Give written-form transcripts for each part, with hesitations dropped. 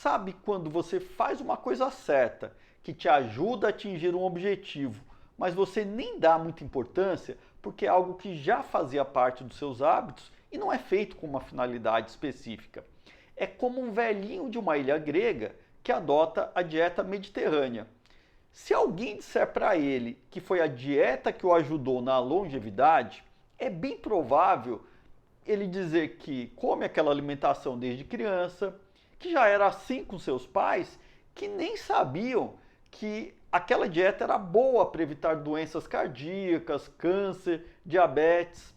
Sabe quando você faz uma coisa certa, que te ajuda a atingir um objetivo, mas você nem dá muita importância porque é algo que já fazia parte dos seus hábitos e não é feito com uma finalidade específica. É como um velhinho de uma ilha grega que adota a dieta mediterrânea. Se alguém disser para ele que foi a dieta que o ajudou na longevidade, é bem provável ele dizer que come aquela alimentação desde criança, que já era assim com seus pais, que nem sabiam que aquela dieta era boa para evitar doenças cardíacas, câncer, diabetes.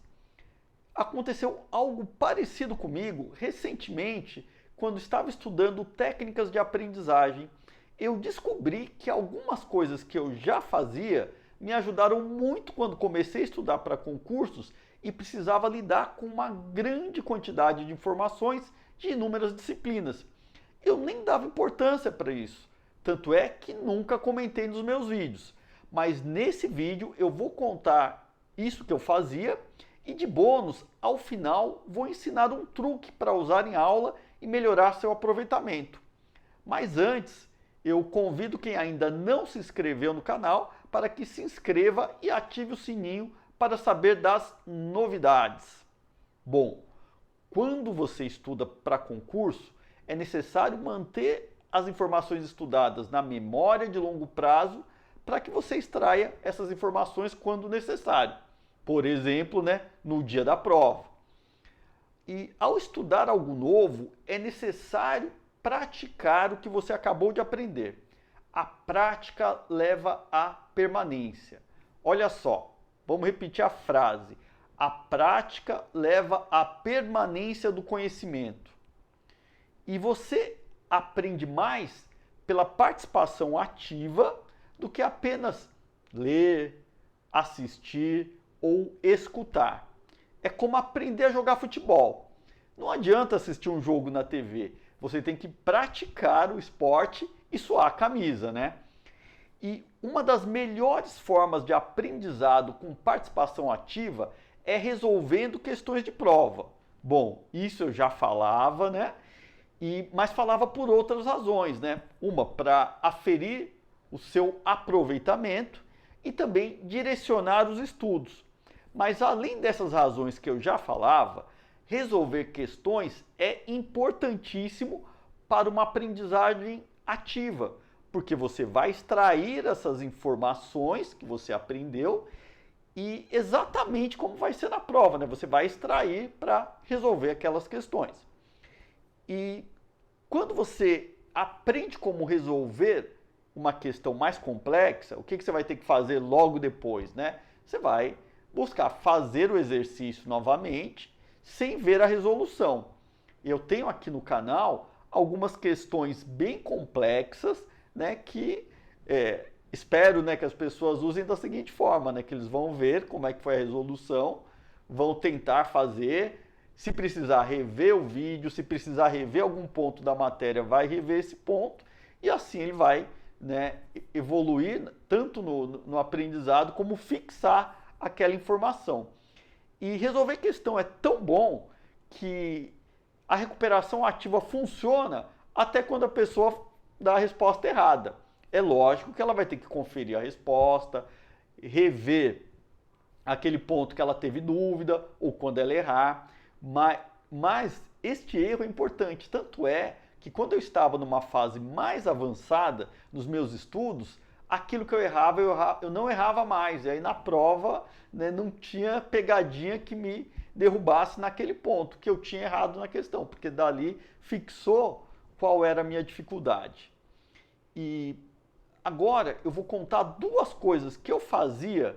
Aconteceu algo parecido comigo recentemente, quando estava estudando técnicas de aprendizagem. Eu descobri que algumas coisas que eu já fazia me ajudaram muito quando comecei a estudar para concursos e precisava lidar com uma grande quantidade de informações de inúmeras disciplinas. Eu nem dava importância para isso, tanto é que nunca comentei nos meus vídeos. Mas nesse vídeo eu vou contar isso que eu fazia e de bônus, ao final, vou ensinar um truque para usar em aula e melhorar seu aproveitamento. Mas antes, eu convido quem ainda não se inscreveu no canal para que se inscreva e ative o sininho para saber das novidades. Bom, quando você estuda para concurso, é necessário manter as informações estudadas na memória de longo prazo para que você extraia essas informações quando necessário. Por exemplo, no dia da prova. E ao estudar algo novo, é necessário praticar o que você acabou de aprender. A prática leva à permanência. Olha só, vamos repetir a frase. A prática leva à permanência do conhecimento. E você aprende mais pela participação ativa do que apenas ler, assistir ou escutar. É como aprender a jogar futebol. Não adianta assistir um jogo na TV. Você tem que praticar o esporte e suar a camisa, E uma das melhores formas de aprendizado com participação ativa é resolvendo questões de prova. Bom, isso eu já falava, mas falava por outras razões, Uma, para aferir o seu aproveitamento e também direcionar os estudos. Mas além dessas razões que eu já falava, resolver questões é importantíssimo para uma aprendizagem ativa, porque você vai extrair essas informações que você aprendeu e exatamente como vai ser na prova, Você vai extrair para resolver aquelas questões. E quando você aprende como resolver uma questão mais complexa, o que você vai ter que fazer logo depois, Você vai buscar fazer o exercício novamente, sem ver a resolução. Eu tenho aqui no canal algumas questões bem complexas, que espero que as pessoas usem da seguinte forma, que eles vão ver como é que foi a resolução, vão tentar fazer, se precisar rever o vídeo, se precisar rever algum ponto da matéria, vai rever esse ponto, e assim ele vai evoluir tanto no aprendizado como fixar aquela informação. E resolver questão é tão bom que a recuperação ativa funciona até quando a pessoa dá a resposta errada. É lógico que ela vai ter que conferir a resposta, rever aquele ponto que ela teve dúvida ou quando ela errar, mas este erro é importante, tanto é que quando eu estava numa fase mais avançada nos meus estudos, aquilo que eu errava, eu não errava mais. E aí na prova não tinha pegadinha que me derrubasse naquele ponto que eu tinha errado na questão, porque dali fixou qual era a minha dificuldade. E agora eu vou contar duas coisas que eu fazia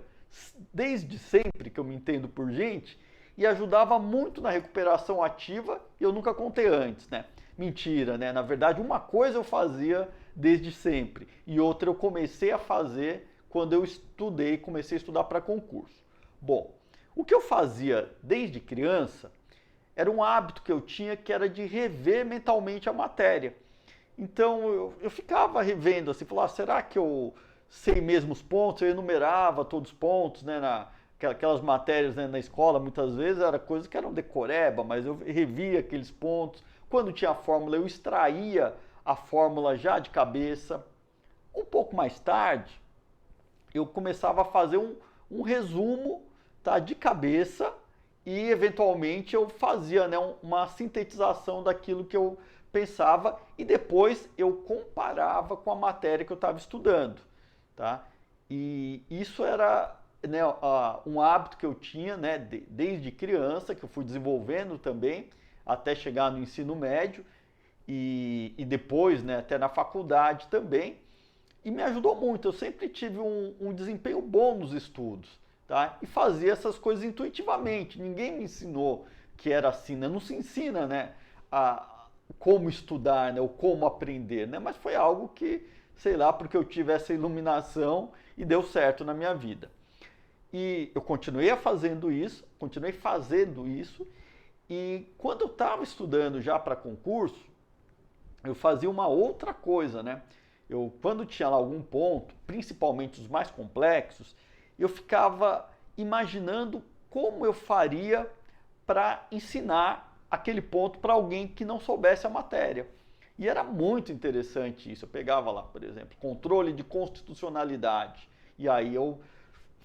desde sempre, que eu me entendo por gente, e ajudava muito na recuperação ativa, e eu nunca contei antes, Mentira, Na verdade, uma coisa eu fazia desde sempre e outra eu comecei a fazer quando eu comecei a estudar para concurso. Bom, o que eu fazia desde criança era um hábito que eu tinha que era de rever mentalmente a matéria. Então eu ficava revendo assim, falava, será que eu sei mesmo os pontos? Eu enumerava todos os pontos, aquelas matérias na escola, muitas vezes era coisas que eram decoreba, mas eu revia aqueles pontos. Quando tinha a fórmula, eu extraía a fórmula já de cabeça. Um pouco mais tarde, eu começava a fazer um resumo, tá, de cabeça e eventualmente eu fazia, né, uma sintetização daquilo que eu pensava e depois eu comparava com a matéria que eu estava estudando, tá? E isso era, né, um hábito que eu tinha, né, desde criança, que eu fui desenvolvendo também até chegar no ensino médio e depois, né, até na faculdade também. E me ajudou muito. Eu sempre tive um desempenho bom nos estudos, tá? E fazia essas coisas intuitivamente. Ninguém me ensinou que era assim, né? Não se ensina, né? Como estudar, né? Ou como aprender, né? Mas foi algo que, sei lá, porque eu tive essa iluminação e deu certo na minha vida. E eu continuei fazendo isso. E quando eu estava estudando já para concurso, eu fazia uma outra coisa, né? Quando tinha lá algum ponto, principalmente os mais complexos, eu ficava imaginando como eu faria para ensinar aquele ponto para alguém que não soubesse a matéria. E era muito interessante isso. Eu pegava lá, por exemplo, controle de constitucionalidade. E aí eu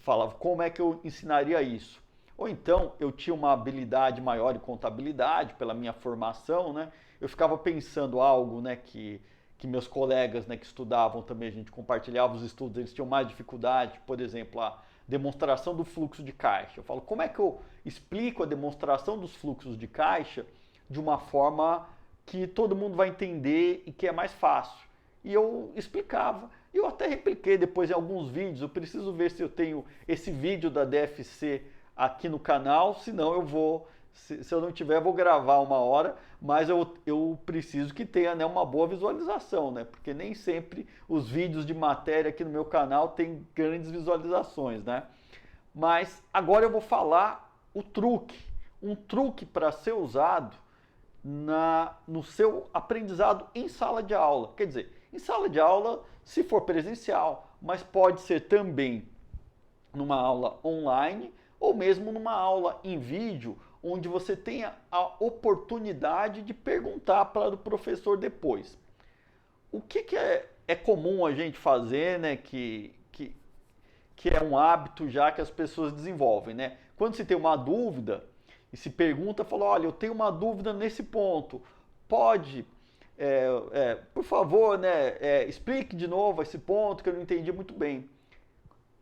falava como é que eu ensinaria isso. Ou então eu tinha uma habilidade maior em contabilidade pela minha formação, né? Eu ficava pensando algo, né, que meus colegas, né, que estudavam também, a gente compartilhava os estudos, eles tinham mais dificuldade, por exemplo, a demonstração do fluxo de caixa. Eu falo, como é que eu explico a demonstração dos fluxos de caixa de uma forma que todo mundo vai entender e que é mais fácil? E eu explicava. Eu até repliquei depois em alguns vídeos, eu preciso ver se eu tenho esse vídeo da DFC aqui no canal, senão eu vou, se eu não tiver, eu vou gravar uma hora, mas eu preciso que tenha, né, uma boa visualização, né? Porque nem sempre os vídeos de matéria aqui no meu canal têm grandes visualizações, né? Mas agora eu vou falar um truque para ser usado no seu aprendizado em sala de aula. Quer dizer, em sala de aula, se for presencial, mas pode ser também numa aula online ou mesmo numa aula em vídeo, onde você tenha a oportunidade de perguntar para o professor depois. O que é comum a gente fazer, né, que é um hábito já que as pessoas desenvolvem, né? Quando se tem uma dúvida e se pergunta, fala, olha, eu tenho uma dúvida nesse ponto, pode, por favor, né, explique de novo esse ponto que eu não entendi muito bem.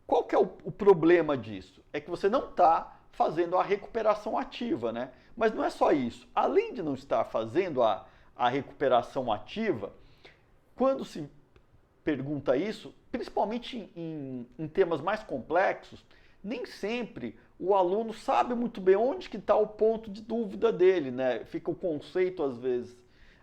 Qual que é o problema disso? É que você não está fazendo a recuperação ativa, né? Mas não é só isso. Além de não estar fazendo a recuperação ativa, quando se pergunta isso, principalmente em temas mais complexos, nem sempre o aluno sabe muito bem onde que está o ponto de dúvida dele, né? Fica o conceito, às vezes,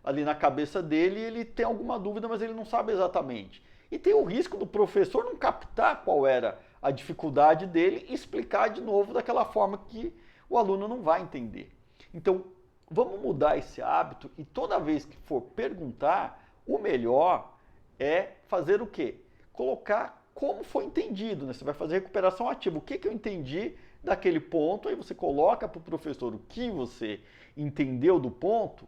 ali na cabeça dele e ele tem alguma dúvida, mas ele não sabe exatamente. E tem o risco do professor não captar qual era a dificuldade dele e explicar de novo daquela forma que o aluno não vai entender. Então, vamos mudar esse hábito e toda vez que for perguntar, o melhor é fazer o quê? Colocar como foi entendido, né? Você vai fazer recuperação ativa. O que eu entendi daquele ponto? Aí você coloca para o professor o que você entendeu do ponto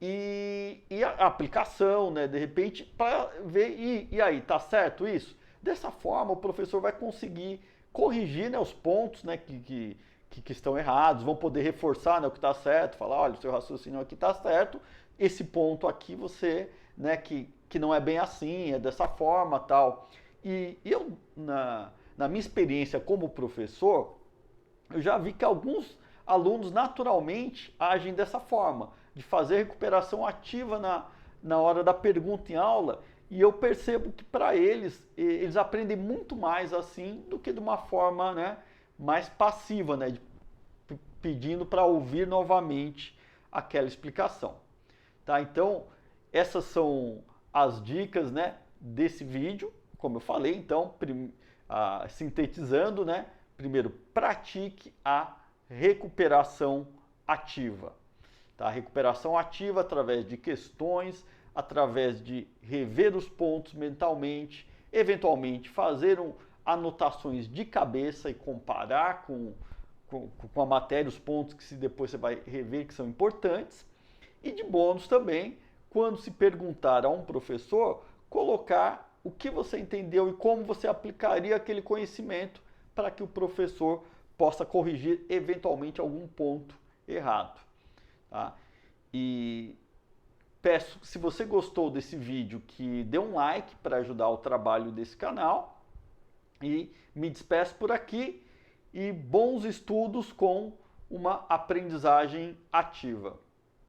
e a aplicação, né? De repente, para ver, e aí, tá certo isso? Dessa forma, o professor vai conseguir corrigir, né, os pontos, né, que estão errados, vão poder reforçar, né, o que está certo, falar, olha, o seu raciocínio aqui está certo, esse ponto aqui você, né, que não é bem assim, é dessa forma, tal. E eu, na minha experiência como professor, eu já vi que alguns alunos naturalmente agem dessa forma, de fazer recuperação ativa na hora da pergunta em aula, e eu percebo que para eles aprendem muito mais assim do que de uma forma, né, mais passiva, né, pedindo para ouvir novamente aquela explicação. Tá? Então, essas são as dicas, né, desse vídeo, como eu falei. Então, sintetizando, né, primeiro, pratique a recuperação ativa. Tá? Recuperação ativa através de questões, através de rever os pontos mentalmente, eventualmente fazer anotações de cabeça e comparar com a matéria os pontos que depois você vai rever que são importantes. E de bônus também, quando se perguntar a um professor, colocar o que você entendeu e como você aplicaria aquele conhecimento para que o professor possa corrigir eventualmente algum ponto errado. Tá? E peço, se você gostou desse vídeo, que dê um like para ajudar o trabalho desse canal. E me despeço por aqui e bons estudos com uma aprendizagem ativa.